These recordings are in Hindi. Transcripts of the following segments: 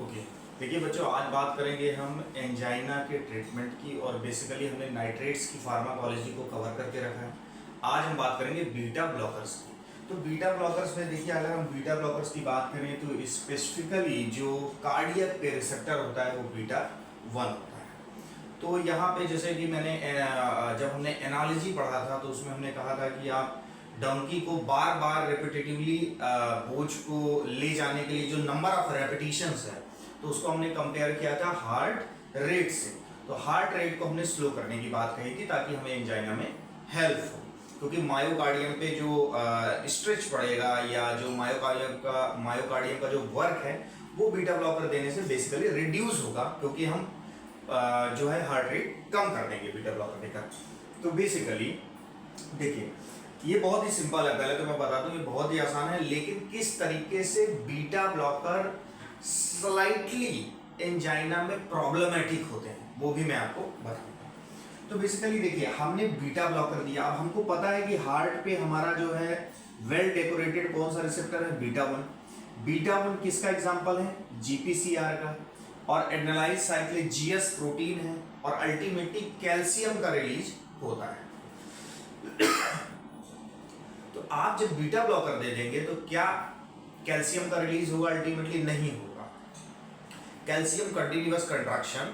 ओके। देखिए बच्चों, आज बात करेंगे हम एंजाइना के ट्रीटमेंट की और बेसिकली हमने नाइट्रेट्स की फार्माकोलॉजी को कवर करके रखा है। आज हम बात करेंगे बीटा ब्लॉकर्स की। तो बीटा ब्लॉकर्स में देखिए, अगर हम बीटा ब्लॉकर्स की बात करें तो स्पेसिफिकली जो कार्डियक पे रिसेप्टर होता है वो बीटा 1 होता है। तो यहाँ पे जैसे कि मैंने जब हमने एनालॉजी पढ़ा था तो उसमें हमने कहा था कि आप डंकी को बार बार रिपीटेटिवली बोझ को ले जाने के लिए जो नंबर ऑफ रेपिटेशंस है तो उसको हमने कंपेयर किया था हार्ट रेट से। तो हार्ट रेट को हमने स्लो करने की बात कही थी ताकि हमें एंजाइना में हेल्प हो, क्योंकि मायोकार्डियम पे जो स्ट्रेच पड़ेगा या जो मायोकार्डियम का जो वर्क है वो बीटा ब्लॉकर देने से बेसिकली रिड्यूस होगा, क्योंकि हम जो है हार्ट रेट कम कर देंगे बीटा ब्लॉकर देकर। तो बेसिकली देखिए, ये बहुत ही सिंपल है। पहले तो मैं बता दूं ये बहुत ही आसान है, लेकिन किस तरीके से बीटा ब्लॉकर स्लाइटली एंजाइना में प्रॉब्लमेटिक होते हैं वो भी मैं आपको बताऊंगा। तो बेसिकली देखिए, हमने बीटा ब्लॉकर दिया। अब हमको पता है कि हार्ट पे हमारा जो है वेल डेकोरेटेड कौन सा रिसेप्टर है, बीटा 1। बीटा 1 किसका एग्जांपल है, जीपीसीआर का, और एड्रेनालाइन साइक्लिक जीएस प्रोटीन है, और अल्टीमेटली कैल्शियम का रिलीज होता है। तो आप जब बीटा ब्लॉकर दे देंगे तो क्या कैल्शियम का रिलीज होगा? अल्टीमेटली नहीं होगा। Calcium continuous contraction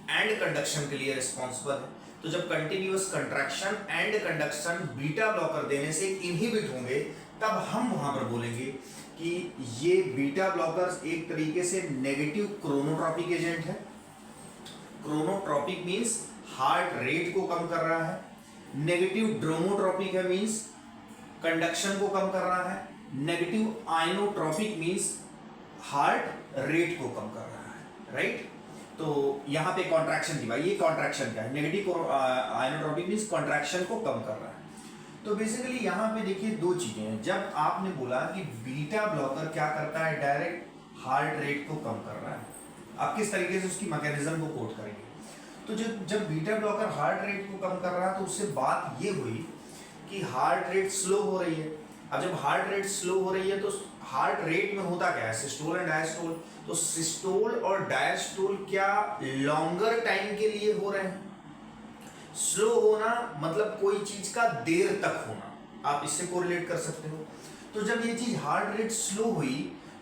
and conduction के लिए रिस्पॉन्सिबल है। तो जब continuous contraction and conduction beta blocker देने से इनहिबिट होंगे तब हम वहां पर बोलेंगे कि ये बीटा ब्लॉकर्स एक तरीके से नेगेटिव क्रोनोट्रॉपिक एजेंट है। क्रोनोट्रॉपिक मींस हार्ट रेट को कम कर रहा है। नेगेटिव ड्रोमोट्रॉपिक है मींस कंडक्शन को कम कर रहा है। Negative inotropic means heart rate को कम कर रहा है, राइट। तो यहां पे कॉन्ट्रैक्शन की बात, ये कॉन्ट्रैक्शन क्या है, नेगेटिव आयनोट्रॉपिक मींस कॉन्ट्रैक्शन को कम कर रहा है। तो बेसिकली यहां पे देखिए दो चीजें हैं। जब आपने बोला कि बीटा ब्लॉकर क्या करता है, डायरेक्ट हार्ट रेट को कम कर रहा है, आप किस तरीके से उसकी मैकेनिज्म को कोट करेंगे। तो जब बीटा ब्लॉकर हार्ट रेट को कम कर रहा है तो उससे बात ये हुई कि हार्ट रेट स्लो हो रही है। अब जब हार्ट रेट स्लो हो रही है तो हार्ट रेट में होता क्या है, सिस्टोल एंड डायस्टोल। तो सिस्टोल और डायस्टोल क्या लॉन्गर टाइम के लिए हो रहे हैं। स्लो होना मतलब कोई चीज का देर तक होना, आप इससे कोरिलेट कर सकते हो। तो जब ये चीज हार्ट रेट स्लो हुई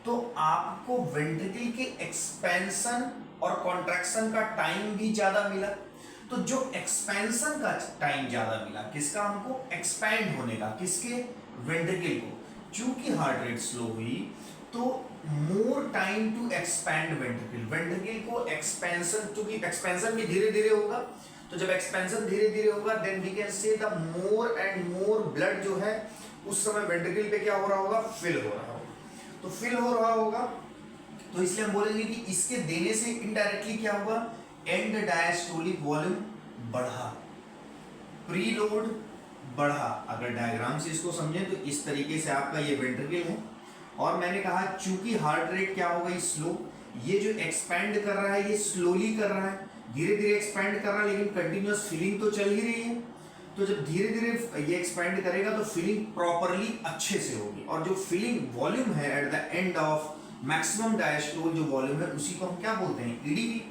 तो आपको वेंट्रिकल के एक्सपेंशन और कॉन्ट्रैक्शन का टाइम भी ज्यादा मिला। तो जो एक्सपेंशन का टाइम ज्यादा मिला, किसका, हमको एक्सपैंड होने का, किसके, वेंट्रिकल को। चूंकि हार्ट रेट स्लो हुई तो more time to expand ventricle. Ventricle को एक्सपेंशन, चूंकि एक्सपेंशन भी धीरे धीरे होगा, तो जब एक्सपेंशन धीरे धीरे होगा then we can say the more and more blood जो है उस समय वेंट्रिकल पे क्या हो रहा होगा, फिल हो रहा होगा। तो फिल हो रहा होगा तो इसलिए हम बोलेंगे कि इसके देने से इनडायरेक्टली क्या होगा, एंड डायस्टोलिक वॉल्यूम बढ़ा, प्रीलोड बढ़ा। अगर डायग्राम से इसको समझें तो इस तरीके से आपका ये वेंट्रिकल है, और मैंने कहा चूंकि हार्ट रेट क्या हो गई, स्लो। ये जो एक्सपैंड कर रहा है ये स्लोली कर रहा है, धीरे धीरे एक्सपैंड कर रहा है, लेकिन कंटिन्यूअस फीलिंग तो चल ही रही है। तो जब धीरे धीरे ये एक्सपैंड करेगा तो फीलिंग प्रॉपरली अच्छे से होगी, और जो फीलिंग वॉल्यूम है at the end of maximum diastole जो वॉल्यूम है उसी को हम क्या बोलते हैं, ईडीवी।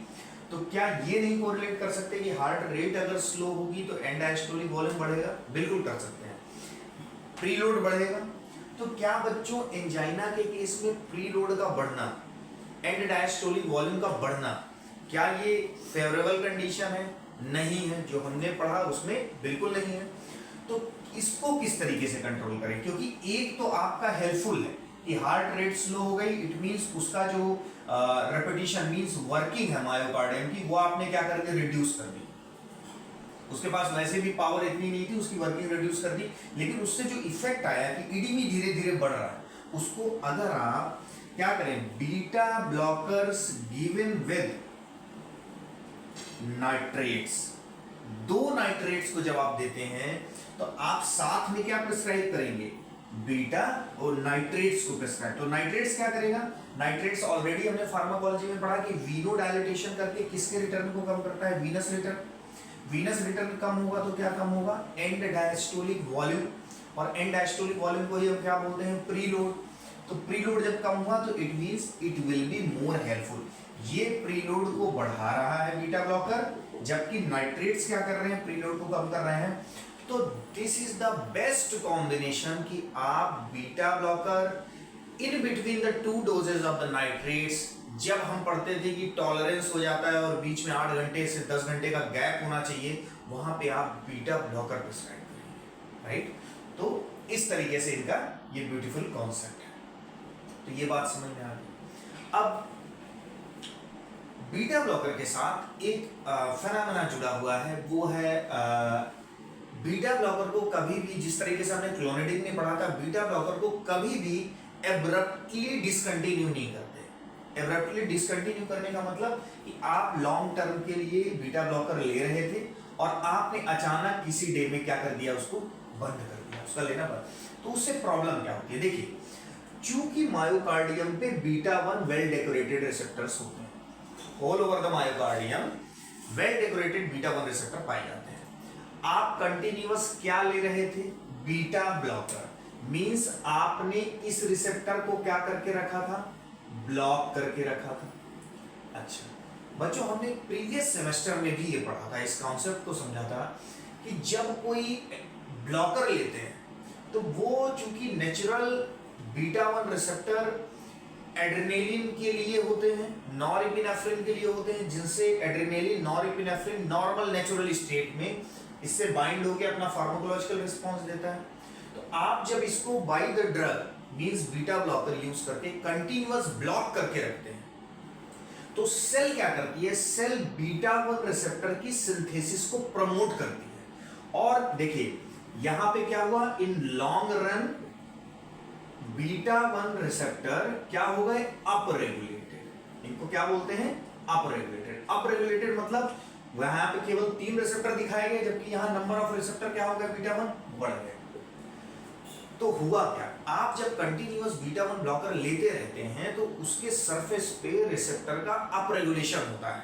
तो क्या ये नहीं कोरिलेट कर सकते कि हार्ट रेट अगर स्लो होगी तो एंड डायस्टोलिक वॉल्यूम बढ़ेगा? बिल्कुल कर सकते हैं। प्रीलोड बढ़ेगा। तो क्या बच्चों एंजाइना के केस में प्रीलोड का बढ़ना, एंड डायस्टोलिक वॉल्यूम का बढ़ना, क्या ये फेवरेबल कंडीशन है? नहीं है। जो हमने पढ़ा उसमें बिल्कुल नहीं है। तो इसको किस तरीके से कंट्रोल करें, क्योंकि एक तो आपका हेल्पफुल है कि हार्ट रेट स्लो हो गई, इट मींस उसका जो रेपिटेशन मींस वर्किंग है मायोकार्डियम की, वो आपने क्या कर दी, रिड्यूस कर दी। उसके पास वैसे भी पावर इतनी नहीं थी, उसकी वर्किंग रिड्यूस कर दी, लेकिन उससे जो इफेक्ट आया कि ईडीवी धीरे धीरे बढ़ रहा है, उसको अगर आप क्या करें, beta blockers given with nitrates, 2 nitrates को जब आप देते हैं तो आप साथ में क्या प्रिस्क्राइब करेंगे, बीटा और नाइट्रेट्स को प्रिस्क्राइब। तो नाइट्रेट्स क्या करेगा, नाइट्रेट्स ऑलरेडी हमने फार्माकोलॉजी में पढ़ा कि वीनो डायलेटेशन करके किसके रिटर्न को कम करता है, वीनस रिटर्न। वीनस रिटर्न कम होगा तो क्या कम होगा, एंड डायस्टोलिक वॉल्यूम, और एंड डायस्टोलिक वॉल्यूम को ही हम क्या बोलते हैं, प्रीलोड। तो प्रीलोड जब कम हुआ तो it means it will be more helpful. ये प्रीलोड को बढ़ा रहा है बीटा ब्लॉकर, जबकि नाइट्रेट्स क्या कर रहे हैं, प्रीलोड को कम कर रहे हैं। तो this is the best combination कि आप beta blocker in between the two doses of the nitrates, जब हम पढ़ते थे कि टॉलरेंस हो जाता है और बीच में 8 घंटे से 10 घंटे का गैप होना चाहिए, वहां पे आप बीटा ब्लॉकर प्रिस्क्राइब करेंगे, राइट। तो इस तरीके से इनका ये ब्यूटीफुल कॉन्सेप्ट है। तो ये बात समझ में आ गई। अब बीटा ब्लॉकर के साथ एक फेनोमेना जुड़ा हुआ है, वो है बीटा ब्लॉकर को कभी भी, जिस तरीके से हमने क्लोनिडिन में पढ़ा था, बीटा ब्लॉकर को कभी भी एब्रप्टली डिसकंटिन्यू नहीं करते। एब्रप्टली डिसकंटिन्यू करने का मतलब कि आप लॉन्ग टर्म के लिए बीटा ब्लॉकर ले रहे थे और आपने अचानक किसी डे में क्या कर दिया, उसको बंद कर दिया, उसका लेना बंद। तो उससे प्रॉब्लम क्या होती है, देखिए, चूंकि मायोकार्डियम पे बीटा 1 वेल डेकोरेटेड रिसेप्टर्स होते हैं, all over the myocardium well decorated beta 1 receptor पाए जाते हैं। आप कंटिन्यूअस क्या ले रहे थे, बीटा ब्लॉकर, मींस आपने इस रिसेप्टर को क्या करके रखा था, ब्लॉक करके रखा था। अच्छा बच्चों, हमने प्रीवियस सेमेस्टर में भी ये पढ़ा था, इस कॉन्सेप्ट को समझा था कि जब कोई ब्लॉकर लेते हैं तो वो चूंकि नेचुरल बीटा 1 रिसेप्टर एड्रेनालिन के लिए होते हैं, नॉरएपिनेफ्रिन के लिए होते हैं, जिनसे adrenaline norepinephrine normal natural state में इससे बाइंड होकर अपना फार्माकोलॉजिकल रिस्पांस देता है। तो आप जब इसको by the drug means beta blocker use करके कंटीन्यूअस ब्लॉक करके रखते हैं, तो सेल क्या करती है, सेल बीटा 1 रिसेप्टर की सिंथेसिस को प्रमोट करती है। और देखिए यहां पे क्या हुआ, in long run beta 1 receptor क्या हो गए, अप रेगुलेटेड। इनको क्या बोलते हैं, अप रेगुलेटेड। अप रेगुलेटेड मतलब वहां पे केवल 3 रिसेप्टर दिखाए गए, जबकि यहां नंबर ऑफ रिसेप्टर क्या हो गया, बीटा 1 बढ़ गए। तो हुआ क्या, आप जब कंटिन्यूअस बीटा 1 ब्लॉकर लेते रहते हैं तो उसके सरफेस पे रिसेप्टर का अप रेगुलेशन होता है,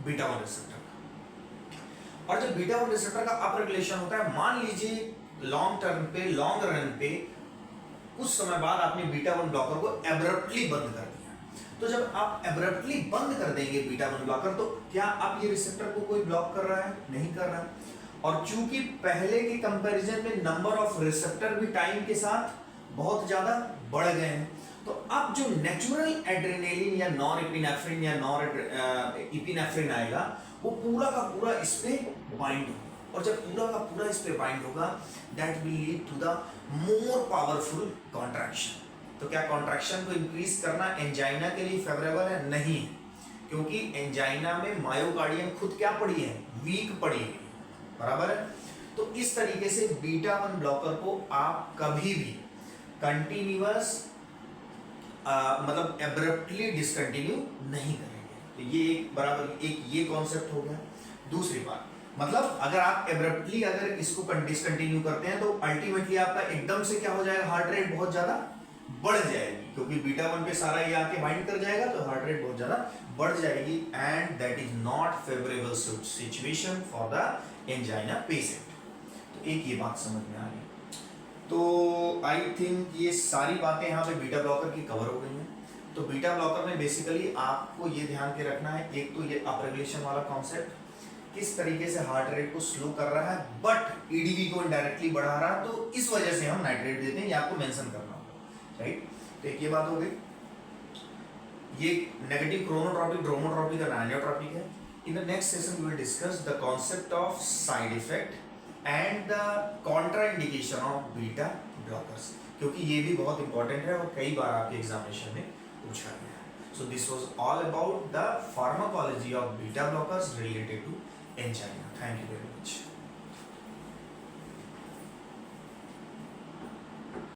बीटा 1 रिसेप्टर का। और जब बीटा 1 रिसेप्टर का अप रेगुलेशन होता है, मान लीजिए लॉन्ग टर्म पे, लॉन्ग रन पे कुछ समय बाद आपने बीटा 1 ब्लॉकर को एब्रप्टली बंद कर दिया। तो जब आप एब्रप्टली बंद कर देंगे बीटा 1 ब्लॉकर, तो क्या अब ये रिसेप्टर को कोई ब्लॉक कर रहा है, नहीं कर रहा है। और चूंकि पहले के कंपैरिजन में नंबर ऑफ रिसेप्टर भी टाइम के साथ बहुत ज्यादा बढ़ गए हैं, तो अब जो नेचुरल एड्रेनालिन या नॉरएपिनेफ्रिन या नॉरएपिनेफ्रिन आएगा, वो पूरा का पूरा इस पे बाइंड होगा। और जब पूरा का पूरा इस पे बाइंड होगा, that will lead to the more powerful contraction. तो क्या कॉन्ट्रैक्शन को इंक्रीज करना एंजाइना के लिए फेवरेबल है, नहीं, क्योंकि एंजाइना में मायोकार्डियम खुद क्या पड़ी है, वीक पड़ी है, बराबर है। तो इस तरीके से बीटा 1 ब्लॉकर को आप कभी भी कंटिन्यूअस मतलब एब्रप्टली डिसकंटिन्यू नहीं करेंगे। तो ये एक बराबर एक ये कॉन्सेप्ट हो गया। दूसरी बात, मतलब अगर आप एब्रप्टली अगर इसको डिसकंटिन्यू करते हैं तो अल्टीमेटली आपका एकदम से क्या हो जाएगा, हार्ट रेट बहुत ज्यादा बढ़ जाएगी, क्योंकि बीटा 1 पे सारा ये आके बाइंड कर जाएगा, तो हार्ट रेट बहुत ज्यादा बढ़ जाएगी, and that is not favourable situation for the angina patient. तो एक ये बात समझ में आ गई। तो आई थिंक ये सारी बातें यहाँ पे बीटा ब्लॉकर की कवर हो गई हैं। तो बीटा ब्लॉकर में बेसिकली आपको ये ध्यान के रखना है, एक तो ये अप रेगुलेशन वाला कॉन्सेप्ट, किस तरीके से हार्ट रेट को स्लो कर रहा है बट ईडीवी को इनडायरेक्टली बढ़ा रहा है, तो इस वजह से हम नाइट्रेट देते हैं, ये आपको मेंशन करना होगा, राइट। तो एक ये बात हो गई। ये नेगेटिव क्रोनोट्रॉपिक ड्रोमोट्रॉपिक और एनियोट्रॉपिक है। In the next session we will discuss the concept of side effect and the contraindication of beta blockers, क्योंकि ये भी बहुत इंपॉर्टेंट है और कई बार आपके एग्जामिनेशन में पूछा गया है। So this was all about the pharmacology of beta blockers related to angina. Thank you very much.